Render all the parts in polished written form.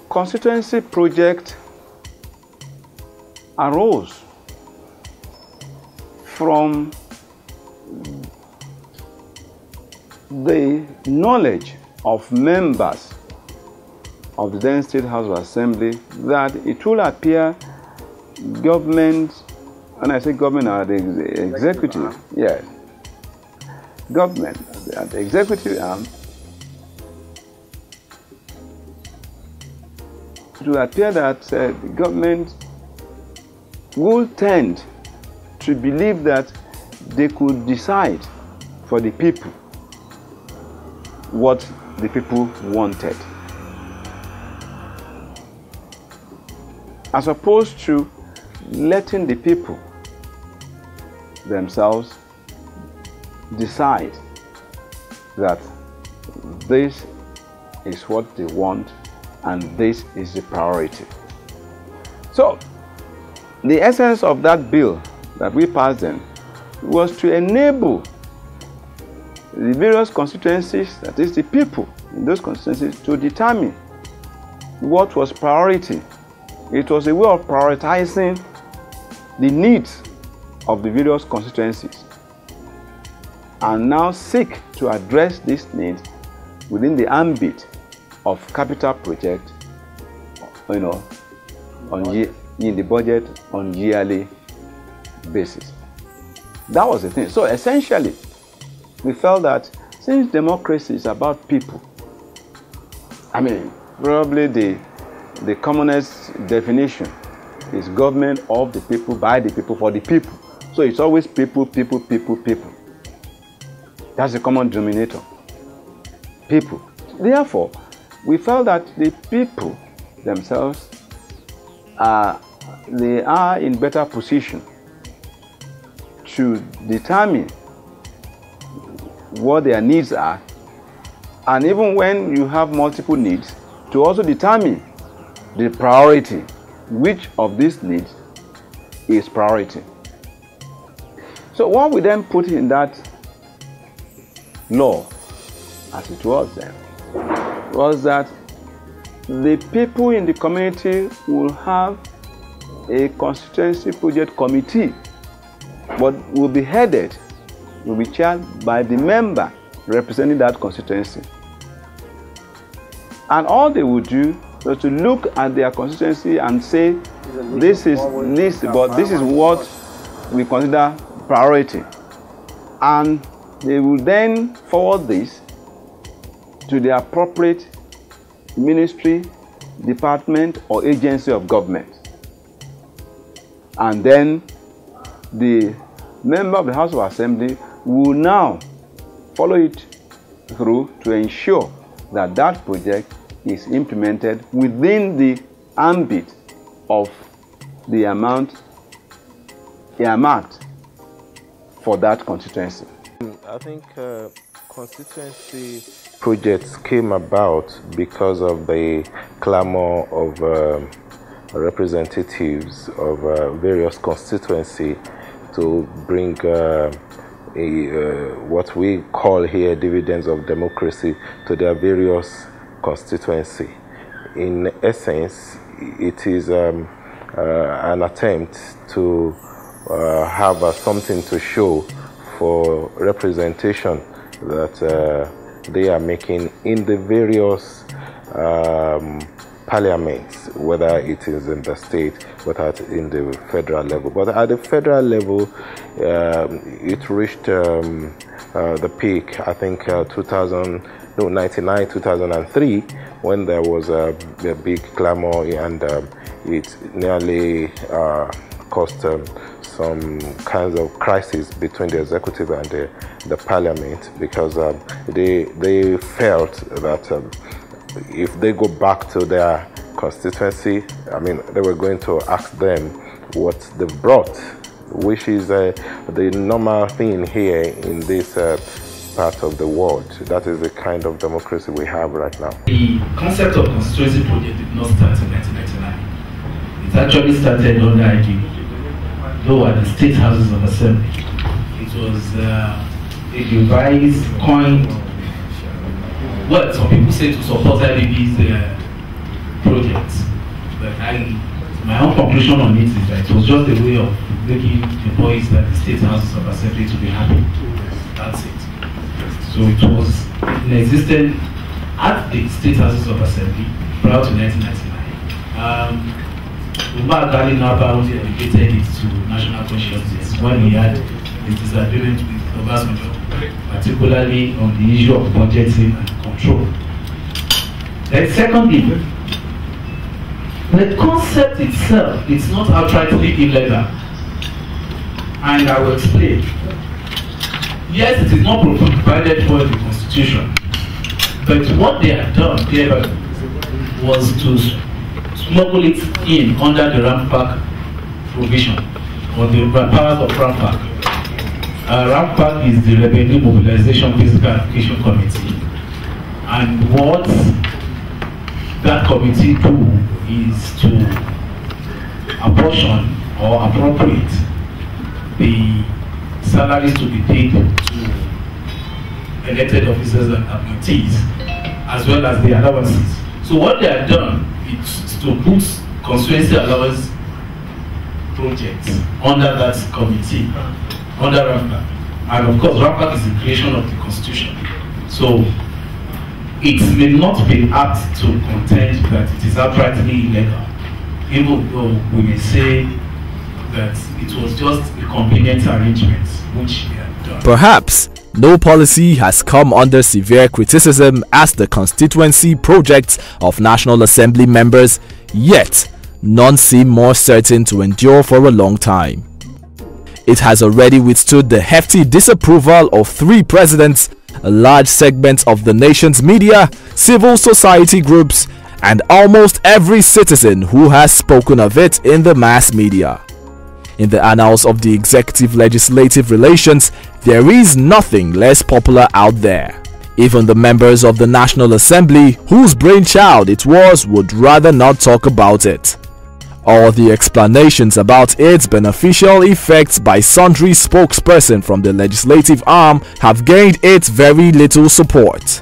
Constituency project arose from the knowledge of members of the then State House of Assembly that it will appear government, when I say government, are the executive, yes, government, the executive arm, it will appear that the government will tend to believe that they could decide for the people what the people wanted, as opposed to letting the people themselves decide that this is what they want and this is the priority. So, the essence of that bill that we passed then was to enable the various constituencies, that is the people in those constituencies, to determine what was priority. It was a way of prioritizing the needs of the various constituencies and now seek to address these needs within the ambit of capital project, in the budget on yearly basis. That was the thing. So essentially, we felt that since democracy is about people, I mean, probably the commonest definition is government of the people, by the people, for the people. So it's always people, people, people, people. That's the common denominator. People. Therefore, we felt that the people themselves they are in better position to determine what their needs are, and even when you have multiple needs, to also determine the priority, which of these needs is priority. So what we then put in that law, as it was then, was that the people in the community will have a constituency project committee, but will be headed, will be chaired by the member representing that constituency. And all they would do was to look at their constituency and say, this is what we consider priority. And they will then forward this to the appropriate ministry, department, or agency of government. And then the member of the House of Assembly will now follow it through to ensure that that project is implemented within the ambit of the amount earmarked for that constituency. I think constituency projects came about because of the clamor of representatives of various constituencies to bring what we call here dividends of democracy to their various constituency. In essence, it is an attempt to have something to show for representation that they are making in the various parliaments, whether it is in the state, whether in the federal level. But at the federal level, it reached the peak, I think, 1999, 2003, when there was a big clamor, and it nearly caused some kinds of crisis between the executive and the parliament, because they felt that if they go back to their constituency, I mean, they were going to ask them what they brought which is the normal thing here in this part of the world. That is the kind of democracy we have right now. The concept of constituency project did not start in 1999. It actually started under IG, though at the state houses of assembly. It was a device coined, well, some people say to support IBB's projects, but my own conclusion on it is that it was just a way of making the boys at the state houses of assembly to be happy. That's it. So it was in existence at the state houses of assembly prior to 1999. Umar Ghali Naba only elevated it to national consciousness when he had a disagreement with Obasanjo, particularly on the issue of budgeting and control. Then secondly, the concept itself is not outrightly illegal, and I will explain. Yes, it is not provided for in the Constitution, but what they have done clearly was to smuggle it in under the RAMPAC provision, or the powers of RAMPAC. RAMPAC is the Revenue Mobilization Physical Application Committee, and what that committee do is to apportion or appropriate the salaries to be paid to elected officers and appointees, as well as the allowances. So what they have done is to put constituency allowance projects under that committee, under RAMPAC. And of course, RAMPAC is the creation of the Constitution. So it may not be apt to contend that it is outrightly illegal, even though we may say that it was just a convenient arrangement which they had done. Perhaps no policy has come under severe criticism as the constituency projects of National Assembly members, yet none seem more certain to endure for a long time. It has already withstood the hefty disapproval of 3 presidents, a large segment of the nation's media, civil society groups, and almost every citizen who has spoken of it in the mass media. In the annals of the executive-legislative relations, there is nothing less popular out there. Even the members of the National Assembly, whose brainchild it was, would rather not talk about it. All the explanations about its beneficial effects by sundry spokespersons from the legislative arm have gained it very little support.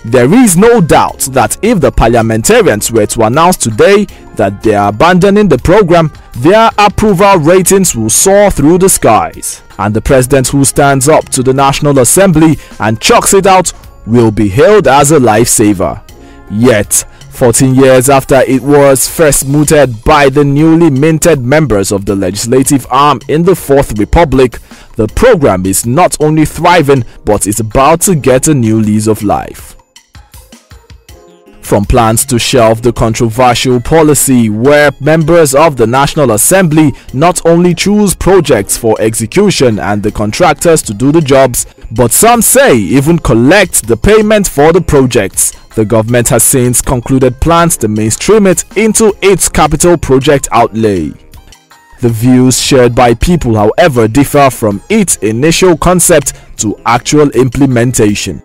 There is no doubt that if the parliamentarians were to announce today that they are abandoning the program, their approval ratings will soar through the skies, and the president who stands up to the National Assembly and chucks it out will be hailed as a lifesaver. Yet, 14 years after it was first mooted by the newly minted members of the legislative arm in the Fourth Republic, the program is not only thriving but is about to get a new lease of life. From plans to shelve the controversial policy where members of the National Assembly not only choose projects for execution and the contractors to do the jobs, but some say even collect the payment for the projects, the government has since concluded plans to mainstream it into its capital project outlay. The views shared by people, however, differ from its initial concept to actual implementation.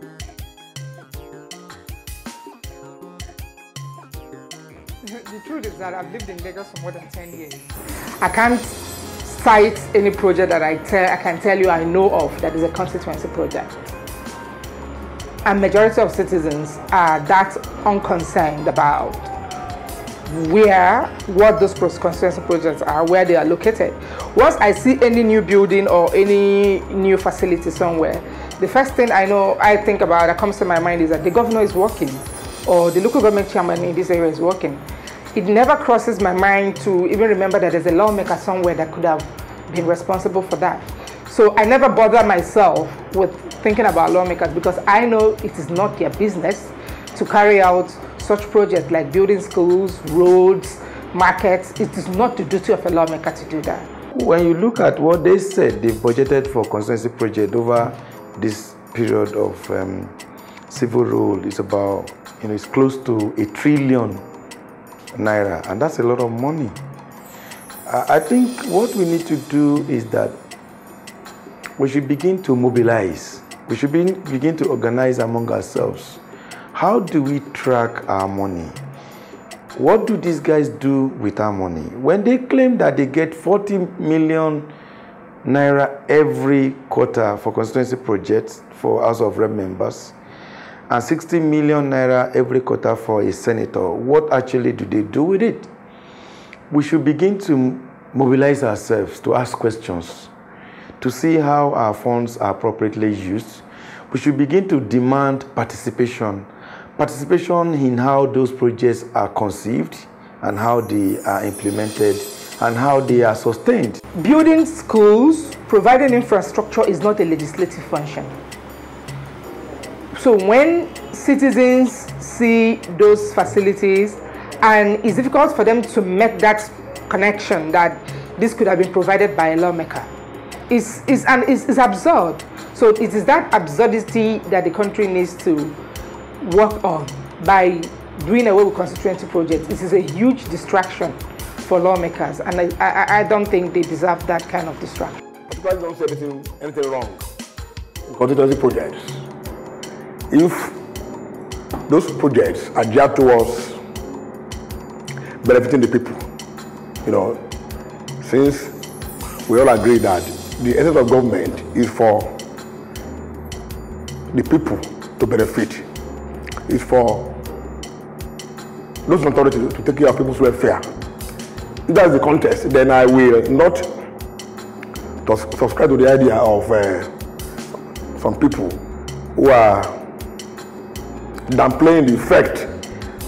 The truth is that I've lived in Lagos for more than 10 years. I can't cite any project that I can tell you I know of that is a constituency project. And majority of citizens are that unconcerned about what those constituency projects are, where they are located. Once I see any new building or any new facility somewhere, the first thing I think about that comes to my mind is that the governor is working, or the local government chairman in this area is working. It never crosses my mind to even remember that there's a lawmaker somewhere that could have been responsible for that. So I never bother myself with thinking about lawmakers because I know it is not their business to carry out such projects like building schools, roads, markets. It is not the duty of a lawmaker to do that. When you look at what they said they've budgeted for constituency project over this period of civil rule, it's about, it's close to 1 trillion naira, and that's a lot of money. I think what we need to do is that we should begin to mobilize. We should begin to organize among ourselves. How do we track our money? What do these guys do with our money? When they claim that they get 40 million naira every quarter for constituency projects for House of Rep members and 60 million naira every quarter for a senator, what actually do they do with it? We should begin to mobilize ourselves to ask questions, to see how our funds are appropriately used. We should begin to demand participation in how those projects are conceived and how they are implemented and how they are sustained. Building schools, providing infrastructure is not a legislative function. So when citizens see those facilities, and it's difficult for them to make that connection that this could have been provided by a lawmaker, it's absurd. So it is that absurdity that the country needs to work on by doing away with constituency projects. It is a huge distraction for lawmakers, and I don't think they deserve that kind of distraction. Particularly don't say anything wrong in constituency projects. If those projects are geared towards benefiting the people, you know, since we all agree that the essence of government is for the people to benefit, is for those in authority to take care of people's welfare. If that's the context, then I will not subscribe to the idea of some people who are downplaying the effect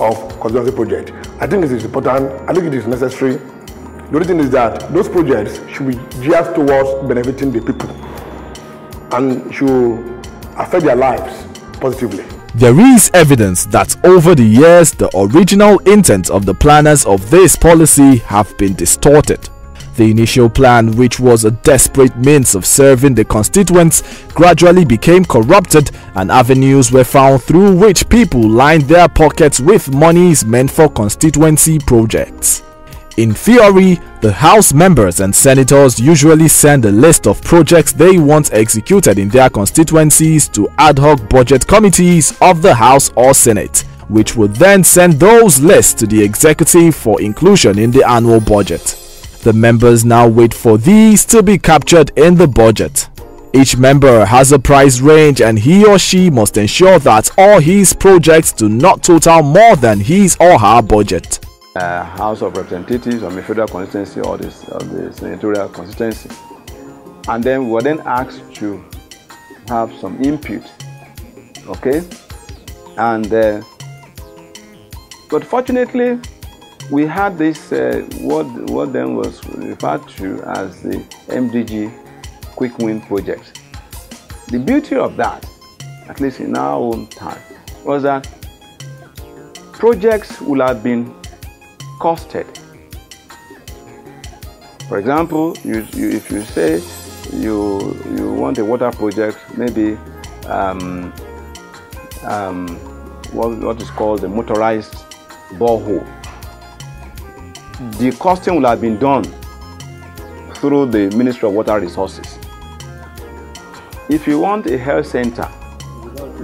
of constituency project. I think it is important, I think it is necessary. The only thing is that those projects should be geared towards benefiting the people and should affect their lives positively. There is evidence that over the years, the original intent of the planners of this policy have been distorted. The initial plan, which was a desperate means of serving the constituents, gradually became corrupted, and avenues were found through which people lined their pockets with monies meant for constituency projects. In theory, the House members and senators usually send a list of projects they want executed in their constituencies to ad hoc budget committees of the House or Senate, which would then send those lists to the executive for inclusion in the annual budget. The members now wait for these to be captured in the budget. Each member has a price range, and he or she must ensure that all his projects do not total more than his or her budget. House of Representatives or the federal constituency or the senatorial constituency, and then we were then asked to have some input, okay, and but fortunately we had this what then was referred to as the MDG quick win project. The beauty of that, at least in our own time, was that projects would have been costed. For example, if you say you want a water project, maybe what is called the motorized borehole, the costing will have been done through the Ministry of Water Resources. If you want a health center,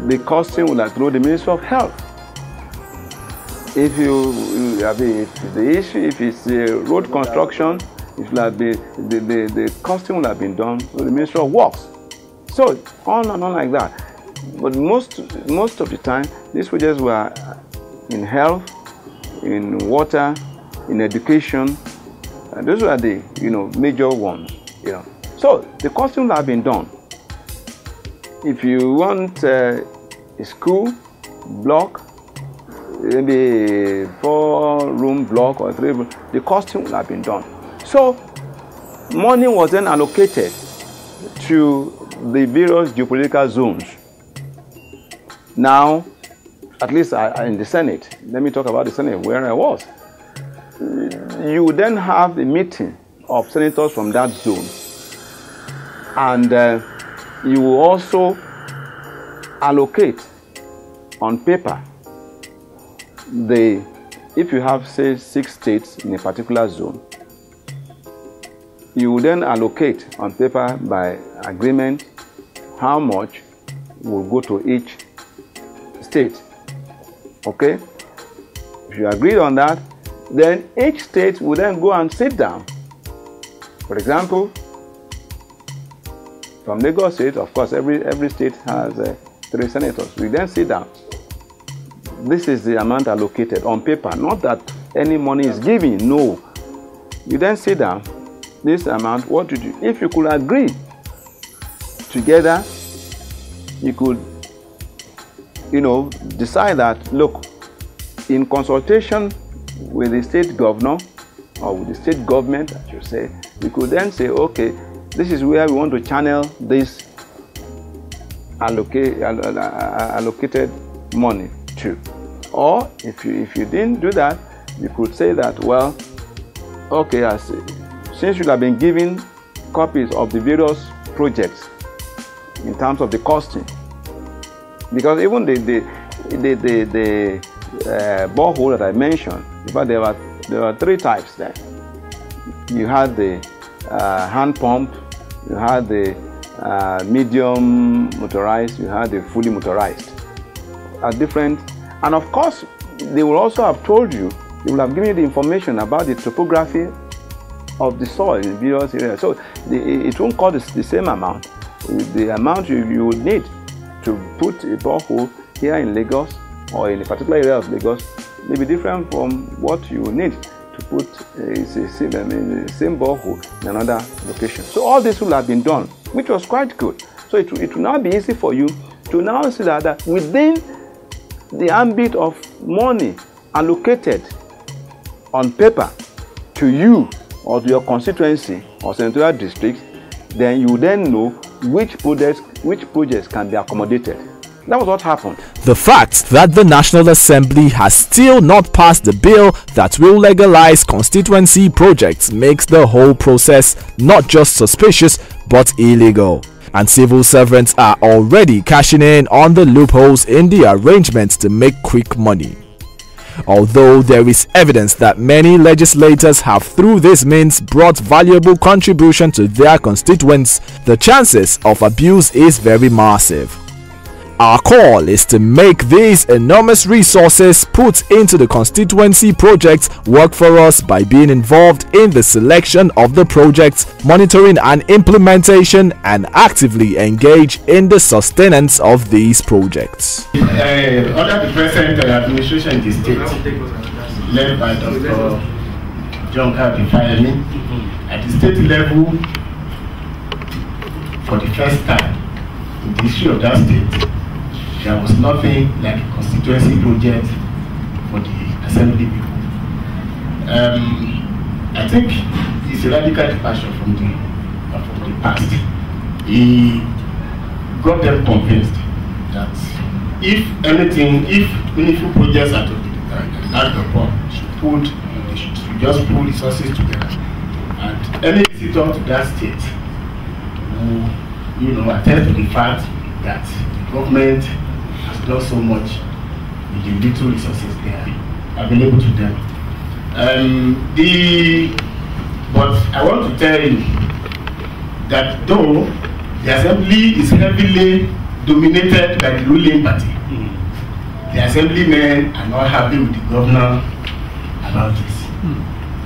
the costing will have through the Ministry of Health. If it's a road construction, it will have been, the costing will have been done through the Ministry of Works. So on and on like that. But most of the time, these projects were in health, in water, in education. And those were the major ones. So the costing will have been done. If you want a school block, maybe a 4-room block or 3-room, the costing will have been done. So money was then allocated to the various geopolitical zones. Now, at least in the Senate, let me talk about the Senate where I was. You would then have a meeting of senators from that zone, and you will also allocate on paper if you have, say, 6 states in a particular zone, you will then allocate on paper by agreement how much will go to each state. Okay? If you agreed on that, then each state will then go and sit down. For example, from Lagos State, of course, every state has 3 senators. We then sit down. This is the amount allocated on paper, not that any money is given, no. You then sit down, this amount, what to do? If you could agree together, you could, decide that, look, in consultation with the state governor or with the state government, I should say, you could then say, okay, this is where we want to channel this allocated money to. Or if you didn't do that, you could say that, well, okay, since you have been given copies of the various projects in terms of the costing, because even the borehole that I mentioned, in fact, there were 3 types there. You had the hand pump, you had the medium motorized, you had the fully motorized. Different, and of course, they will also have told you, they will have given you the information about the topography of the soil in various areas. So it won't cost the same amount. The amount you would need to put a borehole here in Lagos or in a particular area of Lagos may be different from what you would need to put the same borehole in another location. So all this will have been done, which was quite good. So it will now be easy for you to now see that within the ambit of money allocated on paper to you or to your constituency or senatorial district, then you then know which projects can be accommodated. That was what happened. The fact that the National Assembly has still not passed the bill that will legalize constituency projects makes the whole process not just suspicious but illegal. And civil servants are already cashing in on the loopholes in the arrangements to make quick money. Although there is evidence that many legislators have through this means brought valuable contribution to their constituents, the chances of abuse is very massive. Our call is to make these enormous resources put into the constituency projects work for us by being involved in the selection of the projects, monitoring and implementation, and actively engage in the sustenance of these projects. Under the present administration in the state, led by Dr. John Kafayemi, at the state level, for the first time in the history of that state, there was nothing like a constituency project for the assembly people. I think it's a radical departure from the past. He got them convinced that if meaningful projects are to be acted upon, they should just pull resources together. And any visitor to that state who, attest to the fact that the government has done so much with the little resources there available to them. But I want to tell you that though the assembly is heavily dominated by the ruling party, the assemblymen are not happy with the governor about this.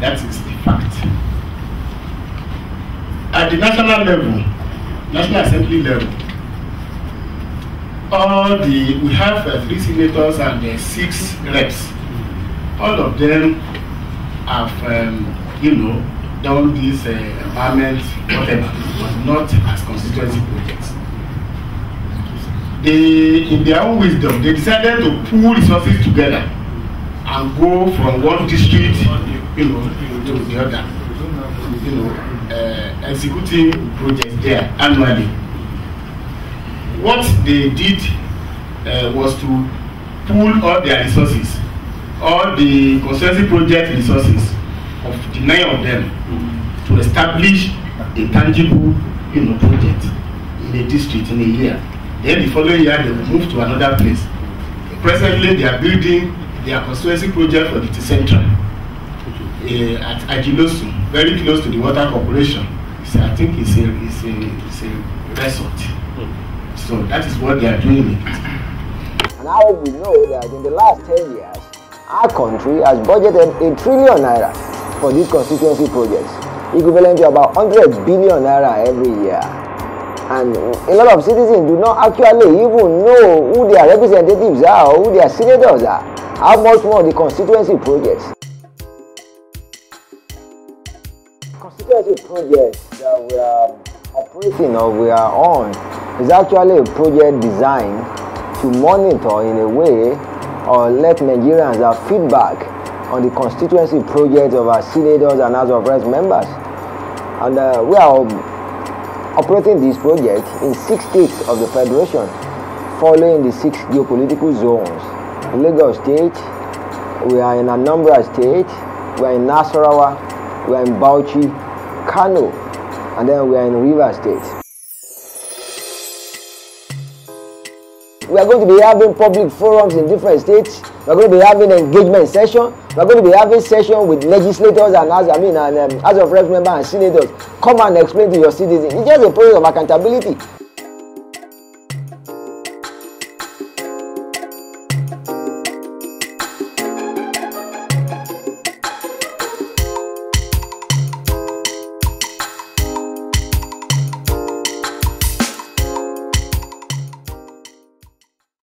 That is the fact. At the national level, National Assembly level, we have 3 senators and 6 reps. All of them have, done this environment, whatever, but not as constituency projects. In their own wisdom, they decided to pool resources together and go from one district, to the other, executing projects there annually. What they did was to pool all their resources, all the constituency project resources of the 9 of them, to establish a tangible, project in a district in a year. Then the following year they will move to another place. Presently they are building their constituency project for the Central at Ajilosu, very close to the Water Corporation. I think it's a resort. So that is what they are doing. And I hope we know that in the last 10 years, our country has budgeted ₦1 trillion for these constituency projects, equivalent to about 100 billion naira every year. And a lot of citizens do not actually even know who their representatives are or who their senators are. How much more the constituency projects? Constituency projects that we are operating or we are on is actually a project designed to monitor in a way or let Nigerians have feedback on the constituency projects of our senators and House of Reps members. And we are operating this project in 6 states of the Federation, following the 6 geopolitical zones. In Lagos State, we are in Anambra State, we are in Nasarawa, we are in Bauchi, Kano, and then we are in Rivers State. We are going to be having public forums in different states. We are going to be having engagement session. We are going to be having session with legislators and House of Reps members and senators. Come and explain to your citizens. It's just a process of accountability.